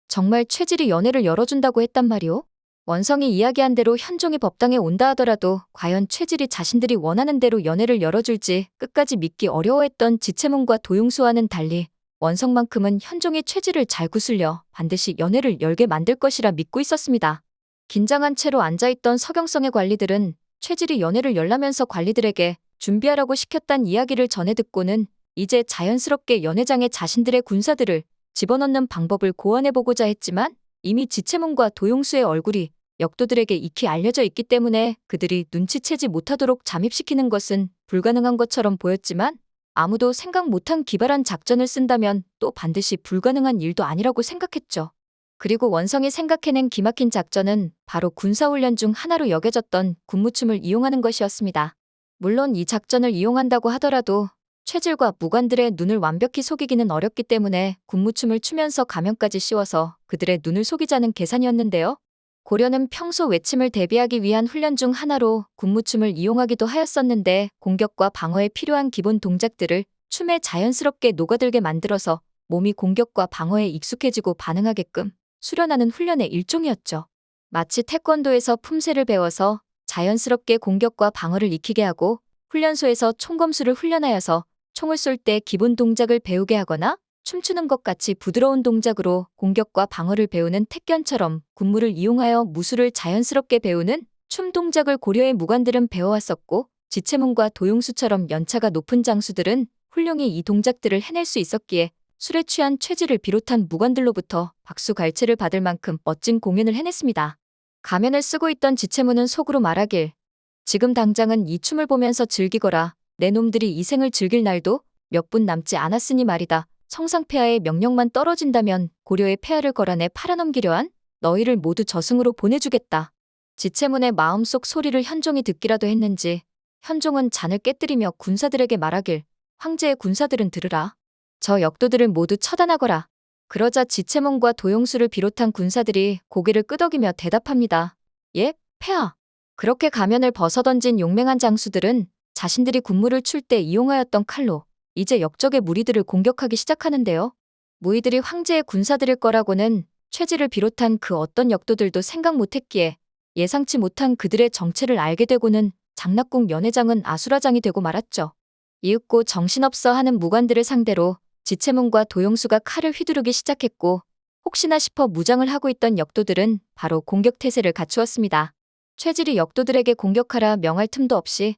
정말 최질이 연애를 열어준다고 했단 말이오? 원성이 이야기한 대로 현종이 법당에 온다 하더라도 과연 최질이 자신들이 원하는 대로 연애를 열어줄지 끝까지 믿기 어려워했던 지채문과 도용수와는 달리 원성만큼은 현종이 최질을 잘 구슬려 반드시 연애를 열게 만들 것이라 믿고 있었습니다. 긴장한 채로 앉아있던 서경성의 관리들은 최질이 연애를 열라면서 관리들에게 준비하라고 시켰단 이야기를 전해 듣고는 이제 자연스럽게 연회장에 자신들의 군사들을 집어넣는 방법을 고안해보고자 했지만 이미 지채문과 도용수의 얼굴이 역도들에게 익히 알려져 있기 때문에 그들이 눈치채지 못하도록 잠입시키는 것은 불가능한 것처럼 보였지만 아무도 생각 못한 기발한 작전을 쓴다면 또 반드시 불가능한 일도 아니라고 생각했죠. 그리고 원성이 생각해낸 기막힌 작전은 바로 군사훈련 중 하나로 여겨졌던 군무춤을 이용하는 것이었습니다. 물론 이 작전을 이용한다고 하더라도 최질과 무관들의 눈을 완벽히 속이기는 어렵기 때문에 군무춤을 추면서 가면까지 씌워서 그들의 눈을 속이자는 계산이었는데요. 고려는 평소 외침을 대비하기 위한 훈련 중 하나로 군무춤을 이용하기도 하였었는데 공격과 방어에 필요한 기본 동작들을 춤에 자연스럽게 녹아들게 만들어서 몸이 공격과 방어에 익숙해지고 반응하게끔 수련하는 훈련의 일종이었죠. 마치 태권도에서 품새를 배워서 자연스럽게 공격과 방어를 익히게 하고 훈련소에서 총검술을 훈련하여서 총을 쏠 때 기본 동작을 배우게 하거나 춤추는 것 같이 부드러운 동작으로 공격과 방어를 배우는 택견처럼 군무를 이용하여 무술을 자연스럽게 배우는 춤 동작을 고려의 무관들은 배워왔었고 지채문과 도용수처럼 연차가 높은 장수들은 훌륭히 이 동작들을 해낼 수 있었기에 술에 취한 최질을 비롯한 무관들로부터 박수갈채를 받을 만큼 멋진 공연을 해냈습니다. 가면을 쓰고 있던 지채문은 속으로 말하길 지금 당장은 이 춤을 보면서 즐기거라. 내 놈들이 이 생을 즐길 날도 몇 분 남지 않았으니 말이다. 성상폐하의 명령만 떨어진다면 고려의 폐하를 걸어내 팔아넘기려 한 너희를 모두 저승으로 보내주겠다. 지채문의 마음속 소리를 현종이 듣기라도 했는지 현종은 잔을 깨뜨리며 군사들에게 말하길 황제의 군사들은 들으라. 저 역도들을 모두 처단하거라. 그러자 지채문과 도용수를 비롯한 군사들이 고개를 끄덕이며 대답합니다. 예, 폐하. 그렇게 가면을 벗어던진 용맹한 장수들은 자신들이 군무를 출 때 이용하였던 칼로 이제 역적의 무리들을 공격하기 시작하는데요. 무의들이 황제의 군사들일 거라고는 최질을 비롯한 그 어떤 역도들도 생각 못했기에 예상치 못한 그들의 정체를 알게 되고는 장락궁 연회장은 아수라장이 되고 말았죠. 이윽고 정신없어 하는 무관들을 상대로 지채문과 도용수가 칼을 휘두르기 시작했고 혹시나 싶어 무장을 하고 있던 역도들은 바로 공격태세를 갖추었습니다. 최질이 역도들에게 공격하라 명할 틈도 없이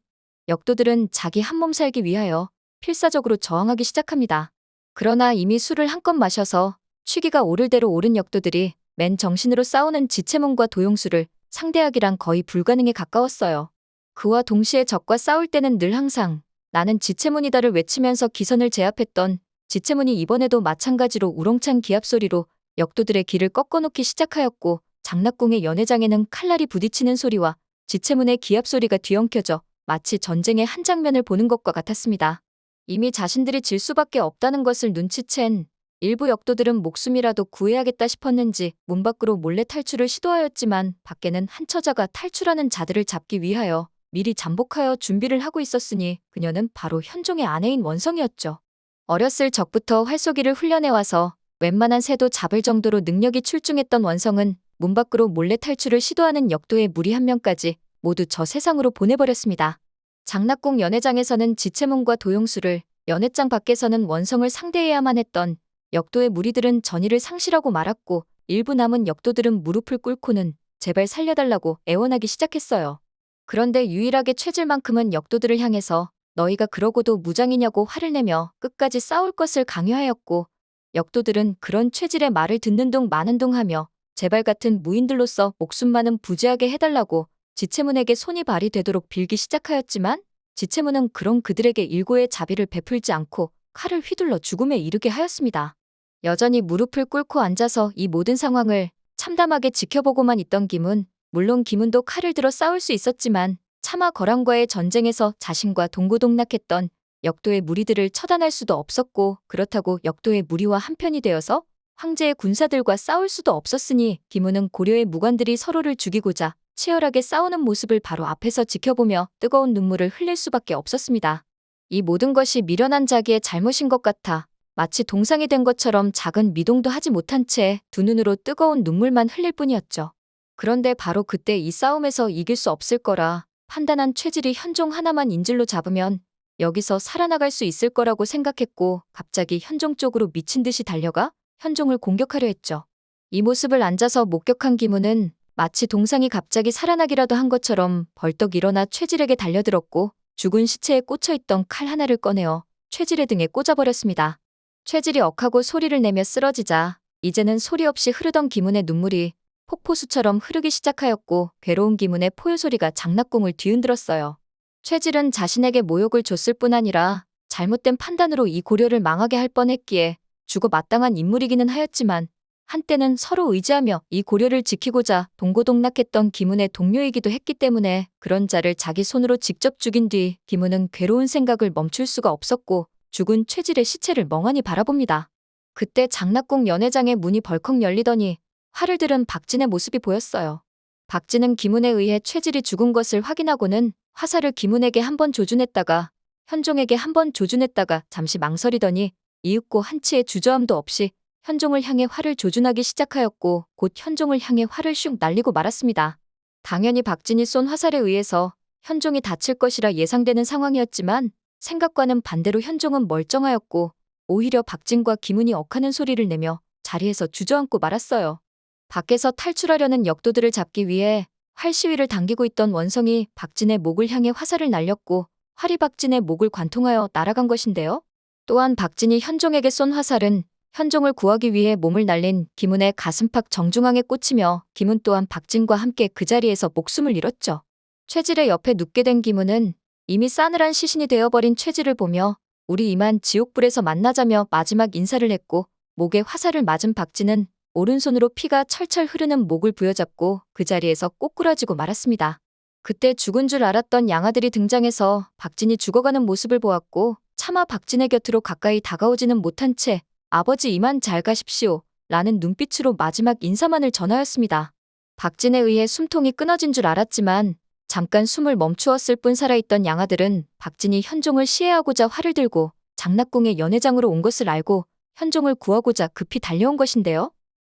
역도들은 자기 한몸 살기 위하여 필사적으로 저항하기 시작합니다. 그러나 이미 술을 한껏 마셔서 취기가 오를 대로 오른 역도들이 맨 정신으로 싸우는 지채문과 도용수를 상대하기란 거의 불가능에 가까웠어요. 그와 동시에 적과 싸울 때는 늘 항상 나는 지채문이다를 외치면서 기선을 제압했던 지채문이 이번에도 마찬가지로 우렁찬 기합소리로 역도들의 길을 꺾어놓기 시작하였고 장락궁의 연회장에는 칼날이 부딪히는 소리와 지채문의 기합소리가 뒤엉켜져 마치 전쟁의 한 장면을 보는 것과 같았습니다. 이미 자신들이 질 수밖에 없다는 것을 눈치챈 일부 역도들은 목숨이라도 구해야겠다 싶었는지 문 밖으로 몰래 탈출을 시도하였지만 밖에는 한 처자가 탈출하는 자들을 잡기 위하여 미리 잠복하여 준비를 하고 있었으니 그녀는 바로 현종의 아내인 원성이었죠. 어렸을 적부터 활쏘기를 훈련해와서 웬만한 새도 잡을 정도로 능력이 출중했던 원성은 문 밖으로 몰래 탈출을 시도하는 역도의 무리 한 명까지 모두 저 세상으로 보내버렸습니다. 장락궁 연회장에서는 지채문과 도용수를, 연회장 밖에서는 원성을 상대해야만 했던 역도의 무리들은 전의를 상실하고 말았고 일부 남은 역도들은 무릎을 꿇고는 제발 살려달라고 애원하기 시작했어요. 그런데 유일하게 최질만큼은 역도들을 향해서 너희가 그러고도 무장이냐고 화를 내며 끝까지 싸울 것을 강요하였고 역도들은 그런 최질의 말을 듣는 둥 마는 둥 하며 제발 같은 무인들로서 목숨만은 부지하게 해달라고 지채문에게 손이 발이 되도록 빌기 시작하였지만 지채문은 그런 그들에게 일고의 자비를 베풀지 않고 칼을 휘둘러 죽음에 이르게 하였습니다. 여전히 무릎을 꿇고 앉아서 이 모든 상황을 참담하게 지켜보고만 있던 김은, 물론 김은도 칼을 들어 싸울 수 있었지만 차마 거란과의 전쟁에서 자신과 동고동락했던 역도의 무리들을 처단할 수도 없었고 그렇다고 역도의 무리와 한편이 되어서 황제의 군사들과 싸울 수도 없었으니 김은은 고려의 무관들이 서로를 죽이고자 치열하게 싸우는 모습을 바로 앞에서 지켜보며 뜨거운 눈물을 흘릴 수밖에 없었습니다. 이 모든 것이 미련한 자기의 잘못인 것 같아 마치 동상이 된 것처럼 작은 미동도 하지 못한 채 두 눈으로 뜨거운 눈물만 흘릴 뿐이었죠. 그런데 바로 그때 이 싸움에서 이길 수 없을 거라 판단한 최질이 현종 하나만 인질로 잡으면 여기서 살아나갈 수 있을 거라고 생각했고 갑자기 현종 쪽으로 미친 듯이 달려가 현종을 공격하려 했죠. 이 모습을 앉아서 목격한 김우는 마치 동상이 갑자기 살아나기라도 한 것처럼 벌떡 일어나 최질에게 달려들었고 죽은 시체에 꽂혀있던 칼 하나를 꺼내어 최질의 등에 꽂아버렸습니다. 최질이 억하고 소리를 내며 쓰러지자 이제는 소리 없이 흐르던 김운의 눈물이 폭포수처럼 흐르기 시작하였고 괴로운 김운의 포효 소리가 장락궁을 뒤흔들었어요. 최질은 자신에게 모욕을 줬을 뿐 아니라 잘못된 판단으로 이 고려를 망하게 할 뻔했기에 죽어 마땅한 인물이기는 하였지만 한때는 서로 의지하며 이 고려를 지키고자 동고동락했던 김운의 동료이기도 했기 때문에 그런 자를 자기 손으로 직접 죽인 뒤 김운은 괴로운 생각을 멈출 수가 없었고 죽은 최질의 시체를 멍하니 바라봅니다. 그때 장락궁 연회장의 문이 벌컥 열리더니 활을 들은 박진의 모습이 보였어요. 박진은 김운에 의해 최질이 죽은 것을 확인하고는 화살을 김운에게 한 번 조준했다가 현종에게 한 번 조준했다가 잠시 망설이더니 이윽고 한치의 주저함도 없이 현종을 향해 활을 조준하기 시작하였고 곧 현종을 향해 활을 슉 날리고 말았습니다. 당연히 박진이 쏜 화살에 의해서 현종이 다칠 것이라 예상되는 상황이었지만 생각과는 반대로 현종은 멀쩡하였고 오히려 박진과 김운이 억하는 소리를 내며 자리에서 주저앉고 말았어요. 밖에서 탈출하려는 역도들을 잡기 위해 활 시위를 당기고 있던 원성이 박진의 목을 향해 화살을 날렸고 활이 박진의 목을 관통하여 날아간 것인데요. 또한 박진이 현종에게 쏜 화살은 현종을 구하기 위해 몸을 날린 김운의 가슴팍 정중앙에 꽂히며 김운 또한 박진과 함께 그 자리에서 목숨을 잃었죠. 최질의 옆에 눕게 된 김운은 이미 싸늘한 시신이 되어버린 최질을 보며 우리 이만 지옥불에서 만나자며 마지막 인사를 했고 목에 화살을 맞은 박진은 오른손으로 피가 철철 흐르는 목을 부여잡고 그 자리에서 꼬꾸라지고 말았습니다. 그때 죽은 줄 알았던 양아들이 등장해서 박진이 죽어가는 모습을 보았고 차마 박진의 곁으로 가까이 다가오지는 못한 채 아버지 이만 잘 가십시오 라는 눈빛으로 마지막 인사만을 전하였습니다. 박진에 의해 숨통이 끊어진 줄 알았지만 잠깐 숨을 멈추었을 뿐 살아있던 양아들은 박진이 현종을 시해하고자 활을 들고 장락궁의 연회장으로 온 것을 알고 현종을 구하고자 급히 달려온 것인데요.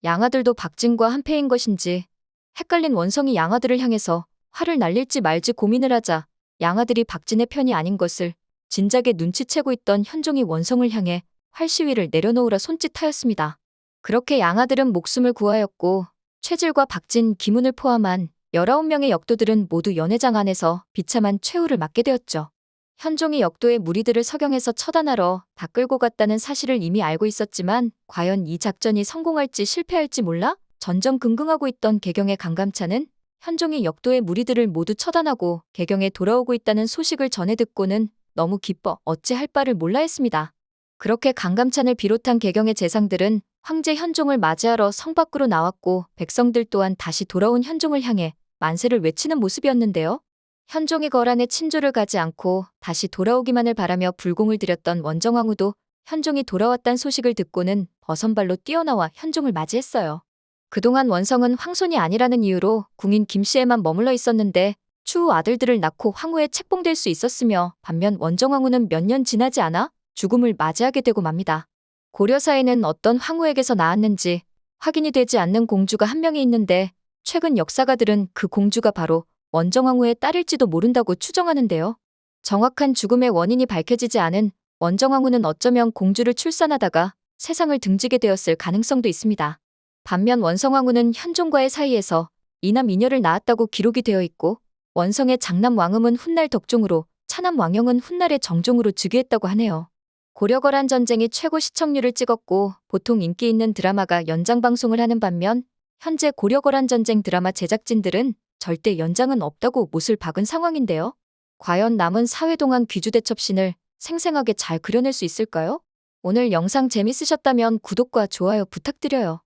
양아들도 박진과 한패인 것인지 헷갈린 원성이 양아들을 향해서 활을 날릴지 말지 고민을 하자 양아들이 박진의 편이 아닌 것을 진작에 눈치채고 있던 현종이 원성을 향해 활 시위를 내려놓으라 손짓하였습니다. 그렇게 양아들은 목숨을 구하였고 최질과 박진, 김운을 포함한 19명의 역도들은 모두 연회장 안에서 비참한 최후를 맞게 되었죠. 현종이 역도의 무리들을 서경에서 처단하러 다 끌고 갔다는 사실을 이미 알고 있었지만 과연 이 작전이 성공할지 실패할지 몰라 전전긍긍하고 있던 개경의 강감찬은 현종이 역도의 무리들을 모두 처단하고 개경에 돌아오고 있다는 소식을 전해 듣고는 너무 기뻐 어찌할 바를 몰라 했습니다. 그렇게 강감찬을 비롯한 개경의 재상들은 황제 현종을 맞이하러 성 밖으로 나왔고 백성들 또한 다시 돌아온 현종을 향해 만세를 외치는 모습이었는데요. 현종이 거란에 친조를 가지 않고 다시 돌아오기만을 바라며 불공을 들였던 원정왕후도 현종이 돌아왔다는 소식을 듣고는 버선발로 뛰어나와 현종을 맞이했어요. 그동안 원성은 황손이 아니라는 이유로 궁인 김씨에만 머물러 있었는데 추후 아들들을 낳고 황후에 책봉될 수 있었으며 반면 원정왕후는 몇 년 지나지 않아 죽음을 맞이하게 되고 맙니다. 고려사에는 어떤 황후에게서 낳았는지 확인이 되지 않는 공주가 한 명이 있는데 최근 역사가들은 그 공주가 바로 원정왕후의 딸일지도 모른다고 추정하는데요. 정확한 죽음의 원인이 밝혀지지 않은 원정왕후는 어쩌면 공주를 출산하다가 세상을 등지게 되었을 가능성도 있습니다. 반면 원성왕후는 현종과의 사이에서 이남 이녀를 낳았다고 기록이 되어 있고 원성의 장남 왕음은 훗날 덕종으로 차남 왕영은 훗날의 정종으로 즉위했다고 하네요. 고려거란 전쟁이 최고 시청률을 찍었고 보통 인기 있는 드라마가 연장 방송을 하는 반면 현재 고려거란 전쟁 드라마 제작진들은 절대 연장은 없다고 못을 박은 상황인데요. 과연 남은 사회동안 귀주대첩신을 생생하게 잘 그려낼 수 있을까요? 오늘 영상 재밌으셨다면 구독과 좋아요 부탁드려요.